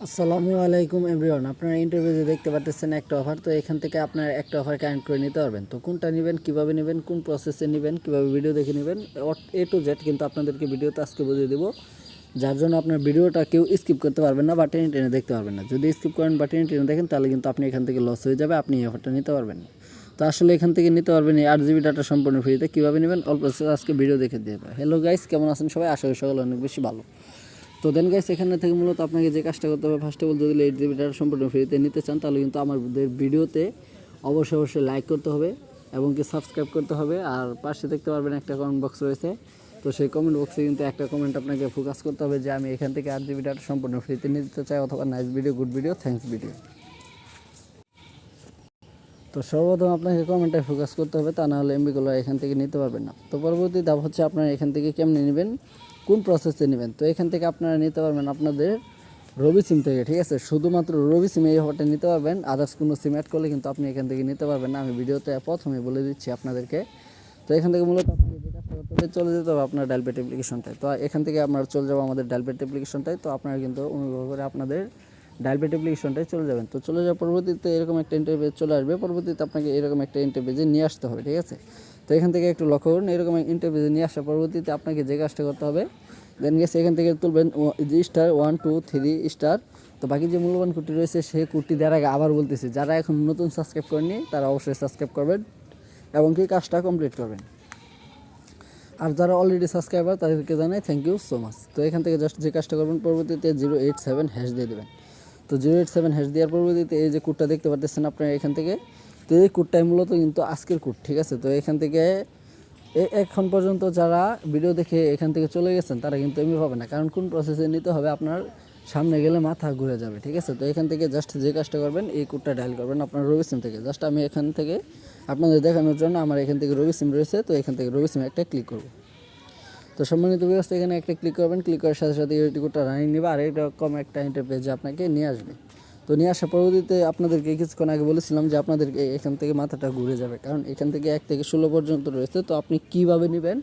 আসসালামু আলাইকুম এভরিওয়ান। আপনারা ইন্টারভিউতে দেখতে পাচ্ছেন একটা অফার। তো এখান থেকে আপনারা একটা অফার কানেক্ট করে নিতে পারবেন। তো কোনটা নেবেন, কিভাবে নেবেন, কোন প্রসেসে নেবেন, কিভাবে ভিডিও দেখে নেবেন, এ টু জেড কিন্তু আপনাদেরকে ভিডিওতে আজকে বুঝিয়ে দেবো, যার জন্য আপনার ভিডিওটা কেউ স্কিপ করতে পারবেন না বা টেনে টেনে দেখতে পারবেন না। যদি স্কিপ করেন বা টেনে টেনে দেখেন তাহলে কিন্তু আপনি এখান থেকে লস হয়ে যাবে, আপনি এই অফারটা নিতে পারবেন না। তো আসলে এখান থেকে নিতে পারবেন এই 8 GB ডাটা সম্পূর্ণ ফ্রিতে। কীভাবে নেবেন অল্প আজকে ভিডিও দেখে দিয়ে দেবে। হ্যালো গাইস, কেমন আছেন সবাই? আশা করি সকলে অনেক বেশি ভালো। তো দেন গাইস, এখানে থেকে মূলত আপনাকে যে কাজটা করতে হবে, ফার্স্ট অফ অল যদি 8 GB ডাটা সম্পূর্ণ ফ্রিতে নিতে চান তাহলে কিন্তু আমাদের ভিডিওতে অবশ্যই লাইক করতে হবে এবং কি সাবস্ক্রাইব করতে হবে। আর পাশে দেখতে পারবেন একটা কমেন্ট বক্স রয়েছে। তো সেই কমেন্ট বক্সে কিন্তু একটা কমেন্ট আপনাকে ফোকাস করতে হবে যে আমি এখান থেকে 8 GB ডাটা সম্পূর্ণ ফ্রিতে নিতে চাই, অথবা nice video, good video, thanks video. তো সর্বপ্রথম আপনাকে কমেন্টে ফোকাস করতে হবে, তা না হলে এমবিগুলো এখান থেকে নিতে পারবেন না। তো পরবর্তী ধাপ হচ্ছে আপনারা এখান থেকে কেমনে নেবেন, কোন প্রসেসে নেবেন। তো এখান থেকে আপনারা নিতে পারবেন আপনাদের রবি সিম থেকে, ঠিক আছে? শুধুমাত্র রবি সিমে এই অফারটা নিতে পারবেন। আদার্স কোনো সিম অ্যাড করলে কিন্তু আপনি এখান থেকে নিতে পারবেন না। আমি ভিডিওতে প্রথমে বলে দিচ্ছি আপনাদেরকে। তো এখান থেকে মূলত আপনাকে যে কাজটা করতে হবে, চলে যেতে হবে আপনার ডায়ালপেড অ্যাপ্লিকেশনটায়। তো এখান থেকে আমরা চলে যাবো আমাদের ডায়ালপেড অ্যাপ্লিকেশনটায়। তো আপনারা কিন্তু অনুগ্রহ করে আপনাদের ডায়ালপেড অ্যাপ্লিকেশনটায় চলে যাবেন। তো চলে যাওয়ার পরবর্তীতে এরকম একটা ইন্টারপেজ চলে আসবে। পরবর্তীতে আপনাকে এরকম একটা ইন্টারপেজে নিয়ে আসতে হবে, ঠিক আছে? তো এখান থেকে একটু লক্ষ্য করুন, এরকম ইন্টারপেজে নিয়ে আসার পরবর্তীতে আপনাকে যে কাজটা করতে হবে, দেন গেছে এখান থেকে তুলবেন স্টার 1 2 3 স্টার। তো বাকি যে মূল্যবান কোডটি রয়েছে সেই কোডটি দেওয়ার আগে আবার বলতেছি, যারা এখন নতুন সাবস্ক্রাইব করেননি তারা অবশ্যই সাবস্ক্রাইব করবেন এবং কি কাজটা কমপ্লিট করবেন। আর যারা অলরেডি সাবস্ক্রাইবার তাদেরকে জানাই থ্যাংক ইউ সো মাচ। তো এখান থেকে জাস্ট যে কাজটা করবেন, পরবর্তীতে 087 হ্যাশ দিয়ে দেবেন। তো 087 হ্যাশ দেওয়ার পরবর্তীতে এই যে কোডটা দেখতে পাচ্ছেন আপনারা এখান থেকে, তো এই কোডটাই মূলত কিন্তু আজকের কোড, ঠিক আছে? তো এখান থেকে এখন পর্যন্ত যারা ভিডিও দেখে এখান থেকে চলে গেছেন তারা কিন্তু এমনি পাবে না, কারণ কোন প্রসেসে নিতে হবে আপনার সামনে গেলে মাথা ঘুরে যাবে, ঠিক আছে? তো এখান থেকে জাস্ট যে কাজটা করবেন, এই কোডটা ডায়াল করবেন আপনার রবি সিম থেকে। জাস্ট আমি এখান থেকে আপনাদের দেখানোর জন্য আমার এখান থেকে রবি সিম রয়েছে, তো এখান থেকে রবি সিমে একটা ক্লিক করব। তো সম্মানিত ব্যবস্থা এখানে একটা ক্লিক করবেন। ক্লিক করার সাথে সাথে এই কোডটা রানিং নেবে আর এরকম একটা ইন্টারপেজে আপনাকে নিয়ে আসবে। তো নিয়ে আসার পরবর্তীতে আপনাদেরকে কিছুক্ষণ আগে বলেছিলাম যে আপনাদেরকে এখান থেকে মাথাটা ঘুরে যাবে, কারণ এখান থেকে 1 থেকে 16 পর্যন্ত রয়েছে। তো আপনি কীভাবে নেবেন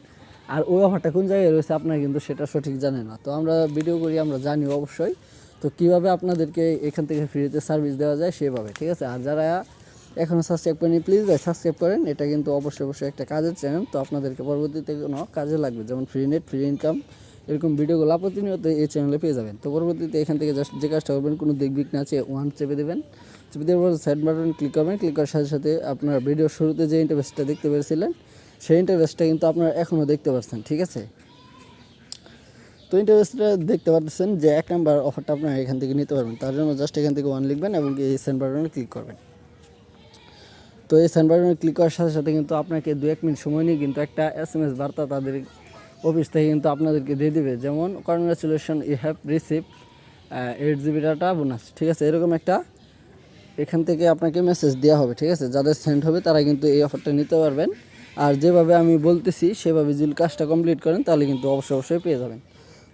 আর ওই অফারটা কোন জায়গায় রয়েছে আপনারা কিন্তু সেটা সঠিক জানেন না। তো আমরা ভিডিও করি, আমরা জানি অবশ্যই। তো কীভাবে আপনাদেরকে এখান থেকে ফ্রিতে সার্ভিস দেওয়া যায় সেভাবে, ঠিক আছে? আর যারা এখনও সাবস্ক্রাইব করেনি প্লিজ ভাই সাবস্ক্রাইব করেন। এটা কিন্তু অবশ্যই একটা কাজের চ্যানেল। তো আপনাদেরকে পরবর্তীতে কোনো কাজে লাগবে, যেমন ফ্রি নেট, ফ্রি ইনকাম, এরকম ভিডিওগুলো প্রতিনিয়ত এই চ্যানেলে পেয়ে যাবেন। তো পরবর্তীতে এখান থেকে জাস্ট যে কাজটা করবেন, কোনো দেখবিক না চেয়ে 1 চেপে দেবেন। চেপে দেওয়ার পর সাইড বাটন ক্লিক করবেন। ক্লিক করার সাথে সাথে আপনার ভিডিওর শুরুতে যে ইন্টারফেসটা দেখতে পেরেছিলেন সেই ইন্টারফেসটা কিন্তু আপনারা এখনও দেখতে পাচ্ছেন, ঠিক আছে? তো ইন্টারফেসটা দেখতে পাচ্ছেন যে 1 নাম্বার অফারটা আপনারা এখান থেকে নিতে পারবেন। তার জন্য জাস্ট এখান থেকে 1 লিখবেন এবং এই সেন্ড বাটনে ক্লিক করবেন। তো এই সেন্ড বাটনে ক্লিক করার সাথে সাথে কিন্তু আপনাকে 2-1 মিনিট সময় নিয়ে কিন্তু একটা SMS বার্তা তাদের অফিস থেকে কিন্তু আপনাদেরকে দিয়ে দেবে, যেমন congratulation you have receive 8 GB data bonus, ঠিক আছে? এরকম একটা এখান থেকে আপনাকে মেসেজ দেওয়া হবে, ঠিক আছে? যাদের সেন্ড হবে তারা কিন্তু এই অফারটা নিতে পারবেন। আর যেভাবে আমি বলতেছি সেভাবে যদি কাজটা কমপ্লিট করেন তাহলে কিন্তু অবশ্যই পেয়ে যাবেন।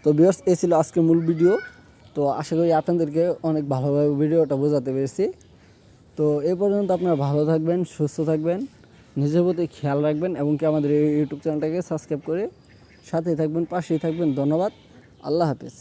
তো ভিউয়ার্স, এই ছিল আজকের মূল ভিডিও। তো আশা করি আপনাদেরকে অনেক ভালোভাবে ভিডিওটা বোঝাতে পেরেছি। তো এ পর্যন্ত আপনারা ভালো থাকবেন, সুস্থ থাকবেন, নিজের প্রতি খেয়াল রাখবেন এবং কি আমাদের এই ইউটিউব চ্যানেলটাকে সাবস্ক্রাইব করে সাথেই থাকবেন, পাশেই থাকবেন। ধন্যবাদ, আল্লাহ হাফেজ।